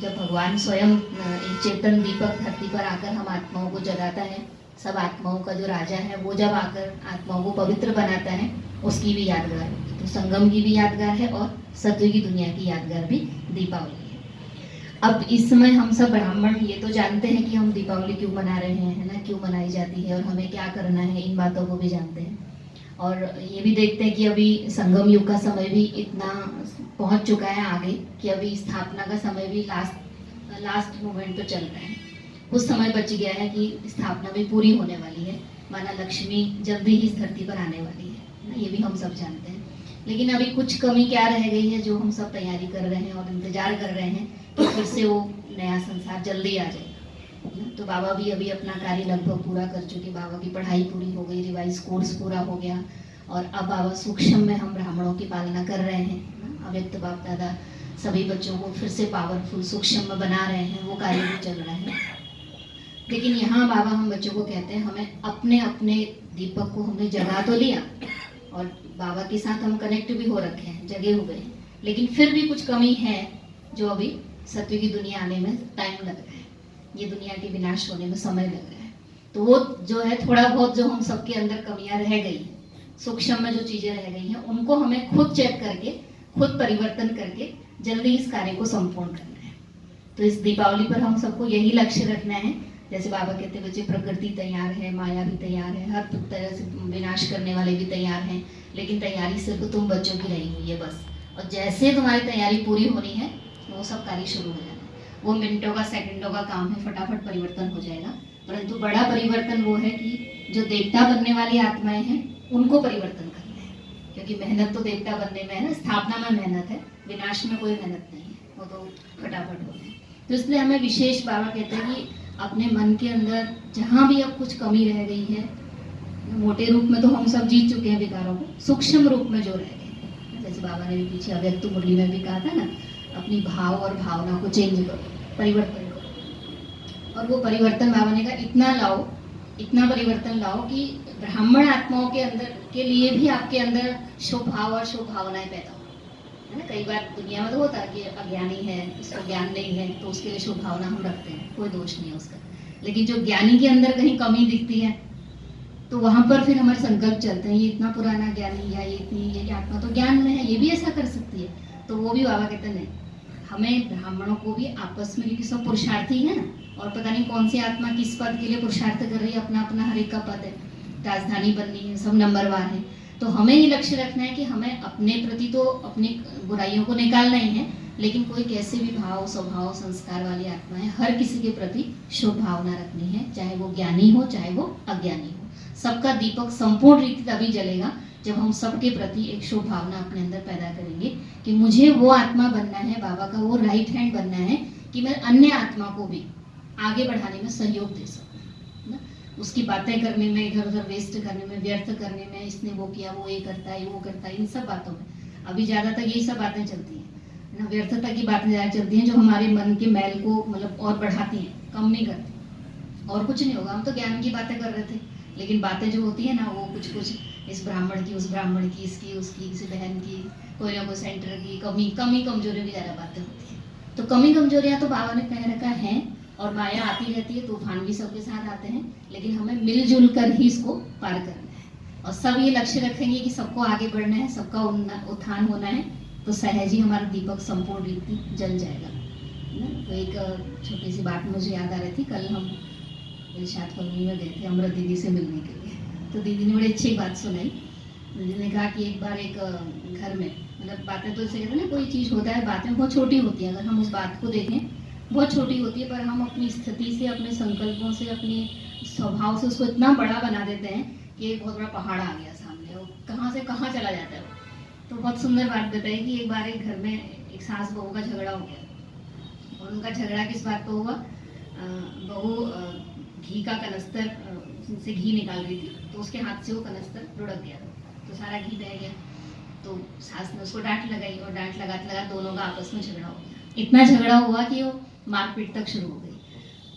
जब भगवान स्वयं एक चेतन दीपक धरती पर आकर हम आत्माओं को जगाता है, सब आत्माओं का जो राजा है वो जब आकर आत्माओं को पवित्र बनाता है, उसकी भी यादगार है। तो संगम की भी यादगार है और सत्य की दुनिया की यादगार भी दीपावली है। अब इस समय हम सब ब्राह्मण ये तो जानते हैं कि हम दीपावली क्यों मना रहे हैं, है ना, क्यों मनाई जाती है और हमें क्या करना है, इन बातों को भी जानते हैं। और ये भी देखते हैं कि अभी संगम युग का समय भी इतना पहुंच चुका है आगे कि अभी स्थापना का समय भी लास्ट मोमेंट पे चल रहा है। कुछ समय बच गया है कि स्थापना भी पूरी होने वाली है, माना लक्ष्मी जल्दी ही इस धरती पर आने वाली है ना, ये भी हम सब जानते हैं। लेकिन अभी कुछ कमी क्या रह गई है जो हम सब तैयारी कर रहे हैं और इंतजार कर रहे हैं कि फिर से वो नया संसार जल्दी आ जाएगा। तो बाबा भी अभी अपना कार्य लगभग पूरा कर चुके, बाबा की पढ़ाई पूरी हो गई, रिवाइज कोर्स पूरा हो गया और अब बाबा सूक्ष्म में हम ब्राह्मणों की पालना कर रहे हैं। अव्यक्त बाप दादा सभी बच्चों को फिर से पावरफुल सूक्ष्म में बना रहे हैं, वो कार्य भी चल रहा है। लेकिन यहाँ बाबा हम बच्चों को कहते हैं हमें अपने अपने दीपक को हमने जगा तो लिया और बाबा के साथ हम कनेक्ट भी हो रखे हैं, जगे हुए हैं, लेकिन फिर भी कुछ कमी है जो अभी सत्य की दुनिया आने में टाइम लग रहा है, ये दुनिया के विनाश होने में समय लग रहा है। तो वो जो है थोड़ा बहुत जो हम सबके अंदर कमियां रह गई हैं, सूक्ष्म में जो चीजें रह गई हैं, उनको हमें खुद चेक करके, खुद परिवर्तन करके जल्दी इस कार्य को संपूर्ण करना है। तो इस दीपावली पर हम सबको यही लक्ष्य रखना है। जैसे बाबा कहते बच्चे प्रकृति तैयार है, माया भी तैयार है, हर तरह से विनाश करने वाले भी तैयार हैं, लेकिन तैयारी सिर्फ तुम बच्चों की रही हुई है बस। और जैसे तुम्हारी तैयारी पूरी होनी है वो सब कार्य शुरू हो जाना है। वो मिनटों का सेकंडों का काम है, फटाफट परिवर्तन हो जाएगा। परंतु बड़ा परिवर्तन वो है कि जो देवता बनने वाली आत्माएं हैं उनको परिवर्तन करना है, क्योंकि मेहनत तो देवता बनने में है ना, स्थापना में मेहनत है, विनाश में कोई मेहनत नहीं है, वो तो फटाफट हो जाए। तो इसलिए हमें विशेष बाबा कहते हैं कि अपने मन के अंदर जहाँ भी अब कुछ कमी रह गई है, मोटे रूप में तो हम सब जीत चुके हैं विकारों को, सूक्ष्म रूप में जो रह गए, जैसे बाबा ने भी पीछे अव्यक्त मुरली में भी कहा था ना, अपनी भाव और भावना को चेंज करो, परिवर्तन करो। और वो परिवर्तन बाबा ने कहा इतना परिवर्तन लाओ कि ब्राह्मण आत्माओं के अंदर के लिए भी आपके अंदर शुभ भाव और शुभ भावनाएं पैदा हो, है ना। कई बार दुनिया में तो होता है कि अज्ञानी है, इसको ज्ञान नहीं है, तो उसके लिए शुभ भावना हम रखते हैं, कोई दोष नहीं है उसका। लेकिन जो ज्ञानी के अंदर कहीं कमी दिखती है तो वहां पर फिर हमारे संकल्प चलते हैं, ये इतना पुराना ज्ञानी या ये इतनी ये आत्मा तो ज्ञान में है, ये भी ऐसा कर सकती है। तो वो भी बाबा कहते नहीं, हमें ब्राह्मणों को भी आपस में, क्योंकि सब पुरुषार्थी है ना, और पता नहीं कौन सी आत्मा किस पद के लिए पुरुषार्थ कर रही है, अपना अपना हर एक का पद है, राजधानी बननी है, सब नंबरवार है। तो हमें ये लक्ष्य रखना है कि हमें अपने प्रति तो अपनी बुराइयों को निकालना ही है, लेकिन कोई कैसे भी भाव स्वभाव संस्कार वाली आत्मा है, हर किसी के प्रति शुभ भावना रखनी है, चाहे वो ज्ञानी हो चाहे वो अज्ञानी हो। सबका दीपक संपूर्ण रीति तभी जलेगा जब हम सबके प्रति एक शुभ भावना अपने अंदर पैदा करेंगे कि मुझे वो आत्मा बनना है, बाबा का वो राइट हैंड बनना है कि मैं अन्य आत्मा को भी आगे बढ़ाने में सहयोग दे सकूं ना। उसकी बातें करने में, इधर उधर वेस्ट करने में, व्यर्थ करने में, इसने वो किया, वो ये करता है, वो करता है, इन सब बातों में अभी ज्यादातर यही सब बातें चलती हैं ना, व्यर्थता की बातें ज्यादा चलती हैं जो हमारे मन के मैल को मतलब और बढ़ाती हैं, कम नहीं करती। और कुछ नहीं होगा, हम तो ज्ञान की बातें कर रहे थे, लेकिन बातें जो होती है ना वो कुछ इस ब्राह्मण की, उस ब्राह्मण की, इसकी उसकी, किसी बहन की, कोई ना कोई सेंटर की कमी कमजोरियों की ज्यादा बातें होती है। तो कमी कमजोरियां तो बाबा ने कह रखा है, और माया आती रहती है, तूफान भी सबके साथ आते हैं, लेकिन हमें मिलजुल कर ही इसको पार करना है। और सब ये लक्ष्य रखेंगे कि सबको आगे बढ़ना है, सबका उत्थान होना है, तो सहज ही हमारा दीपक संपूर्ण रीति जल जाएगा ना। तो एक छोटी सी बात मुझे याद आ रही थी, कल हम इरशाद कॉलोनी में गए थे अमृत दीदी से मिलने के लिए, तो दीदी ने बड़ी अच्छी बात सुनाई। दीदी ने कहा कि एक बार एक घर में, मतलब बातें तो इसे कहते हैं ना, कोई चीज़ होता है, बातें बहुत छोटी होती हैं, अगर हम उस बात को देखें बहुत छोटी होती है, पर हम अपनी स्थिति से, अपने संकल्पों से, अपने स्वभाव से उसको इतना बड़ा बना देते हैं कि एक बहुत बड़ा पहाड़ आ गया सामने, वो कहाँ से कहाँ चला जाता है वो। तो बहुत सुंदर बात बताई कि एक बार एक घर में एक सास बहू का झगड़ा हो गया, और उनका झगड़ा किस बात पर हुआ, बहू घी का कनस्तर से घी निकाल रही थी, तो उसके हाथ से वो कनस्तर लुढ़क गया, तो सारा घी बह गया। तो सास ने उसको डांट लगाई, और डांट लगाते लगाते दोनों का आपस में झगड़ा हो गया। इतना झगड़ा हुआ कि वो मारपीट तक शुरू हो गई।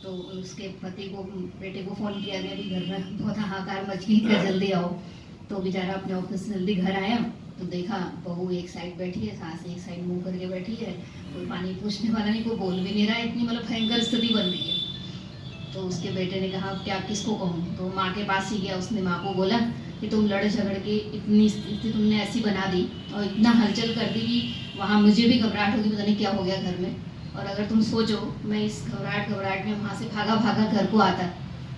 तो उसके पति को, बेटे को फोन किया गया कि घर में बहुत हाहाकार मच गई, जल्दी आओ। तो बेचारा अपने ऑफिस से जल्दी घर आया, तो देखा बहू एक साइड बैठी है, सास एक साइड मुंह करके बैठी है, कोई पानी पूछने वाला नहीं, कोई बोल भी नहीं रहा है, इतनी मतलब भयंकर स्थिति बन गई है। तो उसके बेटे ने कहा क्या किसको कहूँ, तो माँ के पास ही गया, उसने माँ को बोला कि तुम लड़ झगड़ के इतनी स्थिति तुमने ऐसी बना दी और इतना हलचल कर दी कि वहाँ मुझे भी घबराहट होगी, पता नहीं क्या हो गया घर में। और अगर तुम सोचो मैं इस घबराहट में वहाँ से भागा भागा घर को आता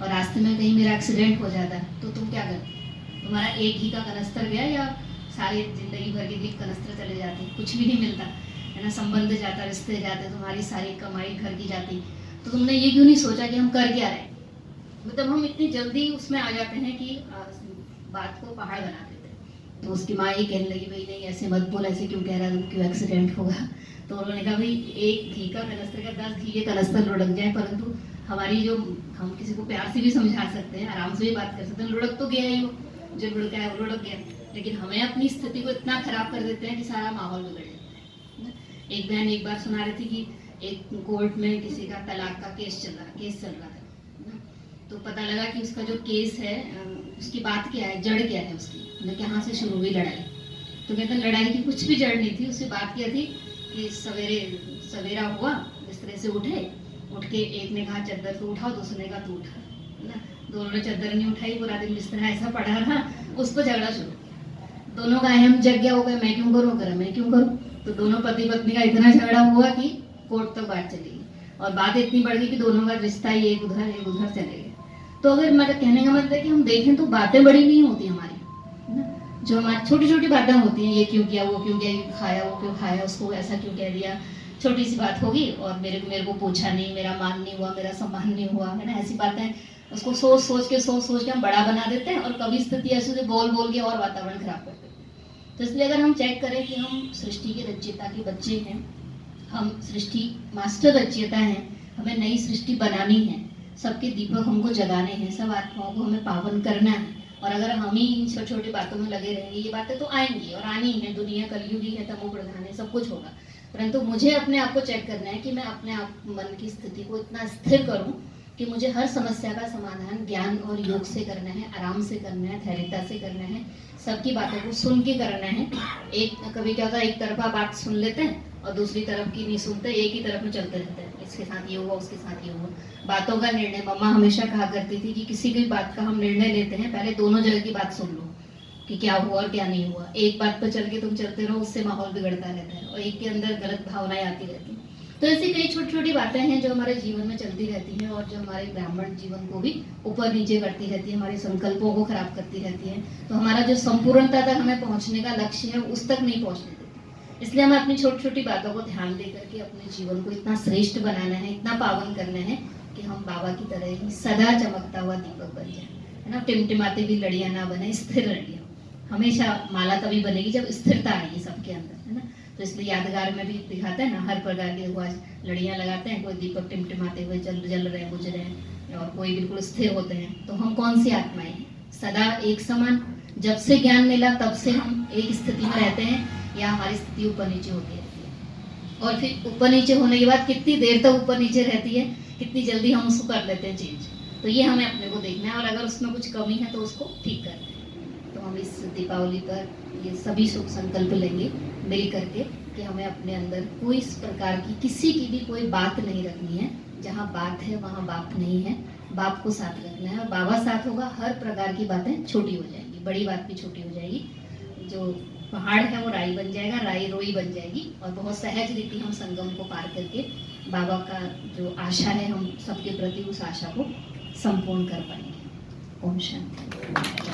और रास्ते में कहीं मेरा एक्सीडेंट हो जाता तो तुम क्या करते? तुम्हारा एक ही का कनस्तर गया या सारे जिंदगी भर के भी कनस्तर चले जाते? कुछ भी नहीं मिलता है ना, संबंध जाता, रिश्ते जाते, तुम्हारी सारी कमाई घर की जाती। तो तुमने ये क्यों नहीं सोचा कि हम कर क्या रहे? मतलब हम इतनी जल्दी उसमें आ जाते हैं कि बात को पहाड़ बना देते हैं। तो उसकी माँ ये कहने लगी भाई नहीं ऐसे मत बोल, ऐसे क्यों कह रहा है, क्यों एक्सीडेंट होगा? तो उन्होंने कहा भाई एक घी का कनस्तर का 10 घी के कनस्तर लुढ़क जाए, परंतु हमारी जो हम किसी को प्यार से भी समझा सकते हैं, आराम से भी बात कर सकते हैं, लुढ़क तो गया ही, वो जो लुढ़का है वो लुढ़क गया। लेकिन हमें अपनी स्थिति को इतना खराब कर देते हैं कि सारा माहौल बिगड़ जाता है। एक बहन एक बार सुना रही थी कि एक कोर्ट में किसी का तलाक का केस चल रहा था। तो पता लगा कि उसका जो केस है उसकी बात क्या है, जड़ क्या है उसकी, मतलब कहाँ से शुरू हुई लड़ाई। तो कहते हैं लड़ाई की कुछ भी जड़ नहीं थी, उससे बात क्या थी कि सवेरा हुआ, बिस्तरे से उठ के एक ने कहा चद्दर को उठाओ, दूसरे ने कहा तू उठा ना, दोनों ने चद्दर नहीं उठाई, पूरा दिन बिस्तरा ऐसा पड़ा रहा, उस पर झगड़ा शुरू। दोनों का अहम जग गया हो गया, मैं क्यों करूँ करा, मैं क्यों करूँ। तो दोनों पति पत्नी का इतना झगड़ा हुआ कि कोर्ट तक बात चली गई और बात इतनी बढ़ गई कि दोनों का रिश्ता ही एक उधर चले गए। तो अगर मतलब कहने का मतलब है कि हम देखें तो बातें बड़ी नहीं होती हमारी, जो हमारी छोटी छोटी बातें होती हैं, ये क्यों किया, वो क्यों किया, ये खाया, वो क्यों खाया, उसको ऐसा क्यों कह दिया, छोटी सी बात होगी और मेरे को पूछा नहीं, मेरा मान नहीं हुआ, मेरा सम्मान नहीं हुआ, है ना, ऐसी बातें उसको सोच सोच के हम बड़ा बना देते हैं और कभी स्थिति ऐसी से बोल के और वातावरण खराब कर देते हैं। तो इसलिए अगर हम चेक करें कि हम सृष्टि के रचयिता के बच्चे हैं, हम सृष्टि मास्टर रचयिता हैं, हमें नई सृष्टि बनानी है, सबके दीपक हमको जगाने हैं, सब आत्माओं को हमें पावन करना है। और अगर हम ही इन छोटी छोटी बातों में लगे रहेंगे, ये बातें तो आएंगी और आनी है, दुनिया कलयुगी है, तमो प्रधान है, सब कुछ होगा, परंतु मुझे अपने आप को चेक करना है कि मैं अपने आप मन की स्थिति को इतना स्थिर करूं कि मुझे हर समस्या का समाधान ज्ञान और योग से करना है, आराम से करना है, धैर्यता से करना है, सबकी बातों को सुन के करना है। एक कभी क्या होता है, एक तरफा बात सुन लेते हैं और दूसरी तरफ की नहीं सुनते, एक ही तरफ में चलते रहते हैं, इसके साथ ये हुआ, उसके साथ ये हुआ। बातों का निर्णय, मम्मा हमेशा कहा करती थी कि किसी भी बात का हम निर्णय लेते हैं पहले दोनों जगह की बात सुन लो कि क्या हुआ और क्या नहीं हुआ। एक बात पर चल के तुम चलते रहो, उससे माहौल बिगड़ता रहता है और एक के अंदर गलत भावनाएं आती रहती हैं। तो ऐसी कई छोटी छोटी बातें हैं जो हमारे जीवन में चलती रहती हैं और जो हमारे ब्राह्मण जीवन को भी ऊपर नीचे करती रहती है, हमारे संकल्पों को खराब करती रहती है। तो हमारा जो संपूर्णता तक हमें पहुंचने का लक्ष्य है उस तक नहीं पहुंचने देती। इसलिए हमें अपनी छोटी छोटी बातों को ध्यान दे करके अपने जीवन को इतना श्रेष्ठ बनाना है, इतना पावन करना है कि हम बाबा की तरह ही सदा चमकता हुआ दीपक बन जाए, है ना। टिमटिमाती भी लड़ियां ना बने, स्थिर लड़ियां। हमेशा माला तभी बनेगी जब स्थिरता आएगी सबके अंदर, है ना। तो इसलिए यादगार में भी दिखाते हैं ना, हर प्रकार के हुआ लड़ियां लगाते हैं, कोई दीपक टिमटिमाते हुए जल रहे हैं, बुझ रहे हैं, और कोई बिल्कुल स्थिर होते हैं। तो हम कौन सी आत्माएं हैं? सदा एक समान। जब से ज्ञान मिला तब से हम एक स्थिति में रहते हैं या हमारी स्थिति ऊपर नीचे होती रहती है, और फिर ऊपर नीचे होने के बाद कितनी देर तक ऊपर नीचे रहती है, कितनी जल्दी हम उसको कर लेते हैं चेंज। तो ये हमें अपने को देखना है, और अगर उसमें कुछ कमी है तो उसको ठीक करना है। तो हम इस दीपावली पर ये सभी शुभ संकल्प लेंगे मिल करके कि हमें अपने अंदर कोई इस प्रकार की किसी की भी कोई बात नहीं रखनी है। जहाँ बात है वहाँ बाप नहीं है, बाप को साथ रखना है, और बाबा साथ होगा, हर प्रकार की बातें छोटी हो जाएंगी, बड़ी बात भी छोटी हो जाएगी। जो पहाड़ है वो राई बन जाएगा, राई रोई बन जाएगी, और बहुत सहज रीति हम संगम को पार करके बाबा का जो आशा है हम सबके प्रति, उस आशा को संपूर्ण कर पाएंगे। ओम शांति।